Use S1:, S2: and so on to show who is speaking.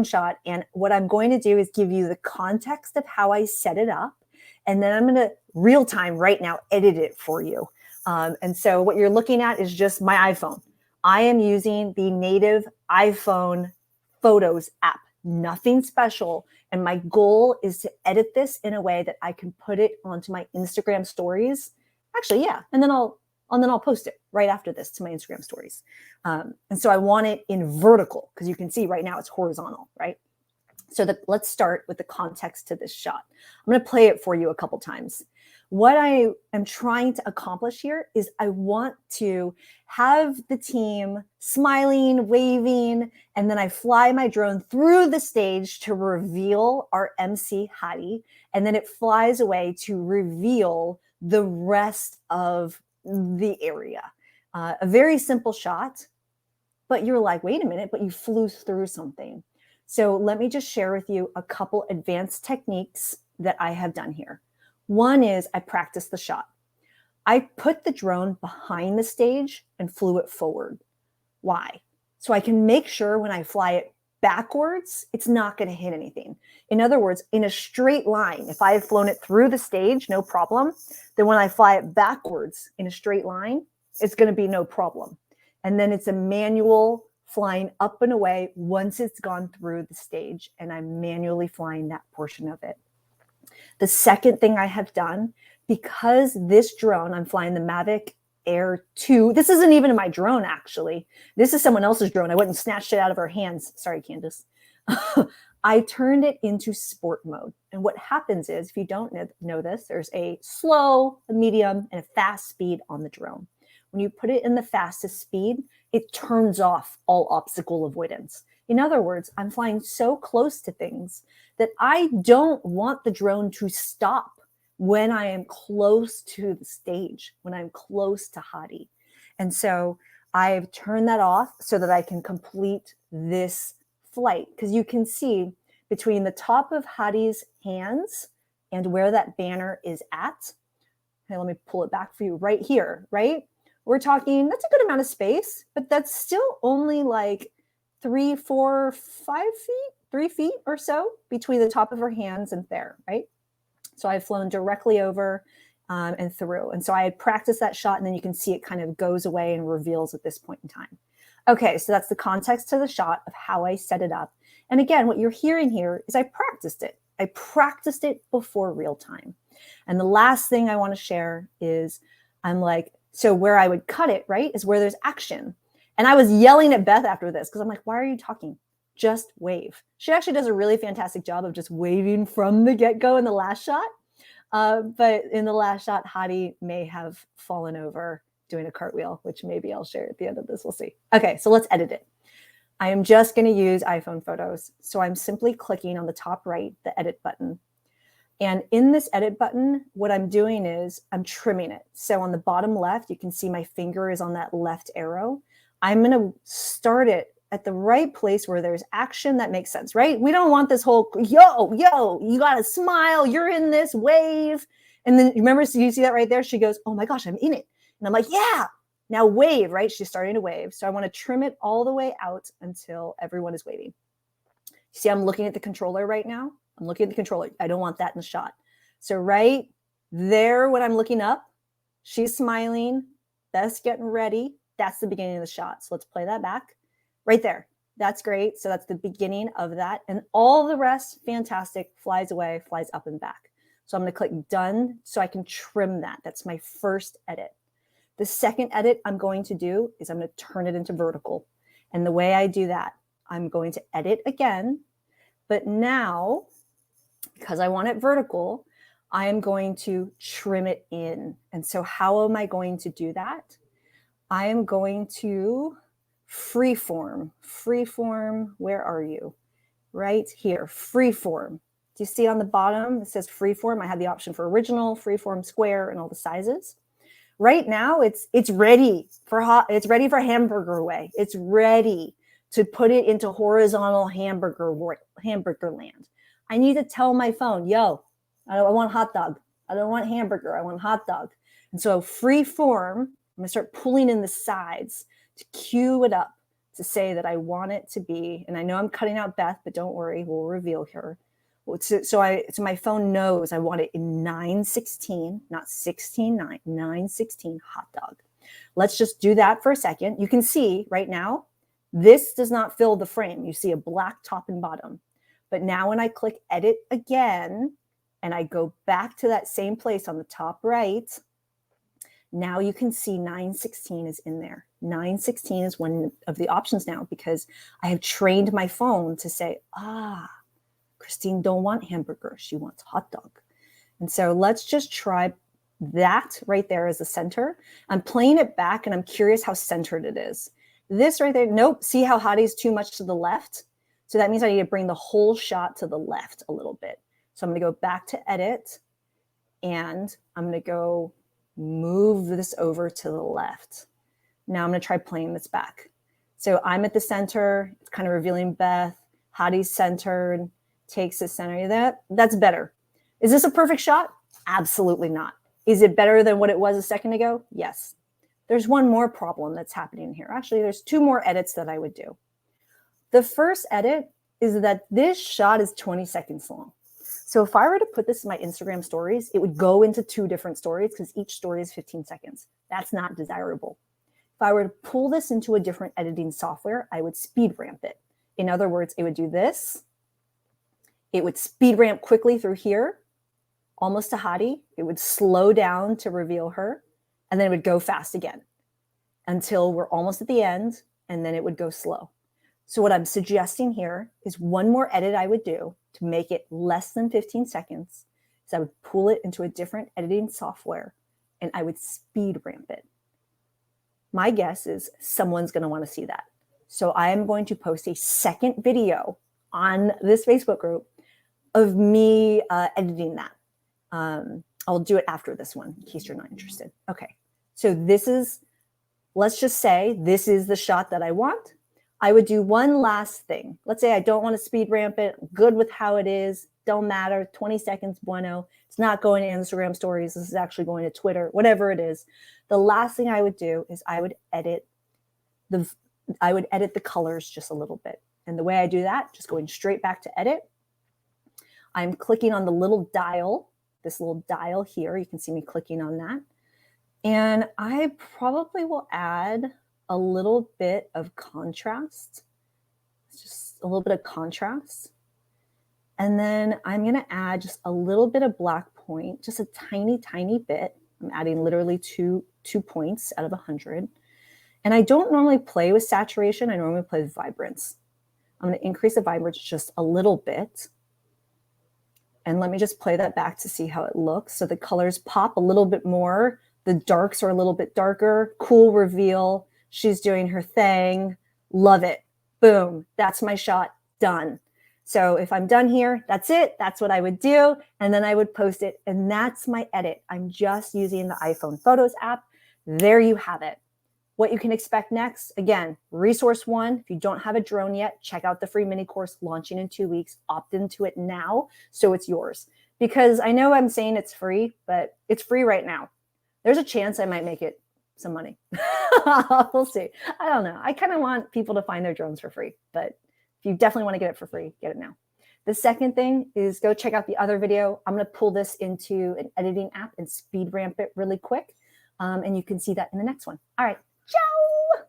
S1: shot. And what I'm going to do is give you the context of how I set it up. And then I'm going to real time right now edit it for you. And so what you're looking at is just my iPhone. I am using the native iPhone Photos app, nothing special. And my goal is to edit this in a way that I can put it onto my Instagram stories. Actually, yeah. And then I'll post it right after this to my Instagram stories. And so I want it in vertical because you can see right now it's horizontal, right? So let's start with the context to this shot. I'm going to play it for you a couple times. What I am trying to accomplish here is I want to have the team smiling, waving, and then I fly my drone through the stage to reveal our MC Hadi, and then it flies away to reveal the rest of the area. A very simple shot, but you're like, wait a minute, but you flew through something. So let me just share with you a couple advanced techniques that I have done here. One is I practiced the shot. I put the drone behind the stage and flew it forward. Why? So I can make sure when I fly it backwards, it's not going to hit anything. In other words, in a straight line, if I had flown it through the stage, no problem. Then when I fly it backwards in a straight line, it's going to be no problem. And then it's a manual flying up and away once it's gone through the stage, and I'm manually flying that portion of it. The second thing I have done, because this drone, I'm flying the Mavic Air 2. This isn't even my drone, actually. This is someone else's drone. I went and snatched it out of her hands. Sorry, Candace. I turned it into sport mode. And what happens is, if you don't know this, there's a slow, a medium, and a fast speed on the drone. When you put it in the fastest speed, it turns off all obstacle avoidance. In other words, I'm flying so close to things that I don't want the drone to stop when I am close to the stage, when I'm close to Hadi. And so I've turned that off so that I can complete this flight. Because you can see between the top of Hadi's hands and where that banner is at. Okay, let me pull it back for you right here, right? We're talking, that's a good amount of space, but that's still only like 3, 4, 5 feet, 3 feet or so between the top of her hands and there, right? So I've flown directly over and through. And so I had practiced that shot, and then you can see it kind of goes away and reveals at this point in time. Okay, so that's the context to the shot of how I set it up. And again, what you're hearing here is I practiced it. I practiced it before real time. And the last thing I want to share is I'm like, so where I would cut it, right, is where there's action. And I was yelling at Beth after this because I'm like, why are you talking? Just wave. She actually does a really fantastic job of just waving from the get-go in the last shot. But in the last shot, Hadi may have fallen over doing a cartwheel, which maybe I'll share at the end of this. We'll see. Okay, so let's edit it. I am just going to use iPhone photos. So I'm simply clicking on the top right, the edit button. And in this edit button, what I'm doing is I'm trimming it. So on the bottom left, you can see my finger is on that left arrow. I'm going to start it at the right place where there's action that makes sense, right? We don't want this whole, yo, you got to smile. You're in this wave. And then remember, so you see that right there? She goes, oh my gosh, I'm in it. And I'm like, yeah, now wave, right? She's starting to wave. So I want to trim it all the way out until everyone is waving. See, I'm looking at the controller right now. I'm looking at the controller. I don't want that in the shot. So right there, when I'm looking up, she's smiling. Beth's getting ready. That's the beginning of the shot. So let's play that back. Right there. That's great. So that's the beginning of that. And all the rest, fantastic, flies away, flies up and back. So I'm going to click done so I can trim that. That's my first edit. The second edit I'm going to do is I'm going to turn it into vertical. And the way I do that, I'm going to edit again. But now, because I want it vertical, I am going to trim it in. And so how am I going to do that? I am going to freeform, where are you? Right here, freeform. Do you see on the bottom, it says freeform? I have the option for original, freeform, square, and all the sizes. Right now, it's ready for hamburger way. It's ready to put it into horizontal hamburger land. I need to tell my phone, yo, I want hot dog. I don't want hamburger. I want hot dog. And so freeform, I'm going to start pulling in the sides to cue it up, to say that I want it to be, and I know I'm cutting out Beth, but don't worry, we'll reveal her. So my phone knows I want it in 9:16, not 16:9, 9:16 hot dog. Let's just do that for a second. You can see right now, this does not fill the frame. You see a black top and bottom. But now when I click edit again, and I go back to that same place on the top right, now you can see 9:16 is in there. 9:16 is one of the options now because I have trained my phone to say, Christine don't want hamburger. She wants hot dog. And so let's just try that right there as the center. I'm playing it back and I'm curious how centered it is. This right there, nope. See how Hadi's too much to the left? So that means I need to bring the whole shot to the left a little bit. So I'm going to go back to edit and I'm going to go move this over to the left. Now I'm going to try playing this back. So I'm at the center. It's kind of revealing Beth. Hadi's centered, takes the center. That's better. Is this a perfect shot? Absolutely not. Is it better than what it was a second ago? Yes. There's one more problem that's happening here. Actually, there's two more edits that I would do. The first edit is that this shot is 20 seconds long. So if I were to put this in my Instagram stories, it would go into two different stories because each story is 15 seconds. That's not desirable. If I were to pull this into a different editing software, I would speed ramp it. In other words, it would do this. It would speed ramp quickly through here, almost to Hadi. It would slow down to reveal her, and then it would go fast again until we're almost at the end, and then it would go slow. So what I'm suggesting here is one more edit I would do to make it less than 15 seconds is I would pull it into a different editing software and I would speed ramp it. My guess is someone's going to want to see that. So I am going to post a second video on this Facebook group of me editing that. I'll do it after this one in case you're not interested. Okay, so this is, let's just say this is the shot that I want. I would do one last thing. Let's say I don't want to speed ramp it. I'm good with how it is. Don't matter. 20 seconds, bueno. It's not going to Instagram stories. This is actually going to Twitter, whatever it is. The last thing I would do is I would edit the colors just a little bit. And the way I do that, just going straight back to edit. I'm clicking on the little dial, this little dial here. You can see me clicking on that. And I probably will add a little bit of contrast, just a little bit of contrast. And then I'm going to add just a little bit of black point, just a tiny, tiny bit. I'm adding literally two points out of 100. And I don't normally play with saturation. I normally play with vibrance. I'm going to increase the vibrance just a little bit. And let me just play that back to see how it looks. So the colors pop a little bit more. The darks are a little bit darker. Cool reveal. She's doing her thing. Love it. Boom. That's my shot. Done. So if I'm done here, that's it. That's what I would do. And then I would post it. And that's my edit. I'm just using the iPhone Photos app. There you have it. What you can expect next, again, resource one. If you don't have a drone yet, check out the free mini course launching in 2 weeks. Opt into it now so it's yours. Because I know I'm saying it's free, but it's free right now. There's a chance I might make it some money. We'll see. I don't know. I kind of want people to find their drones for free, but if you definitely want to get it for free, get it now. The second thing is go check out the other video. I'm going to pull this into an editing app and speed ramp it really quick. And you can see that in the next one. All right. Ciao.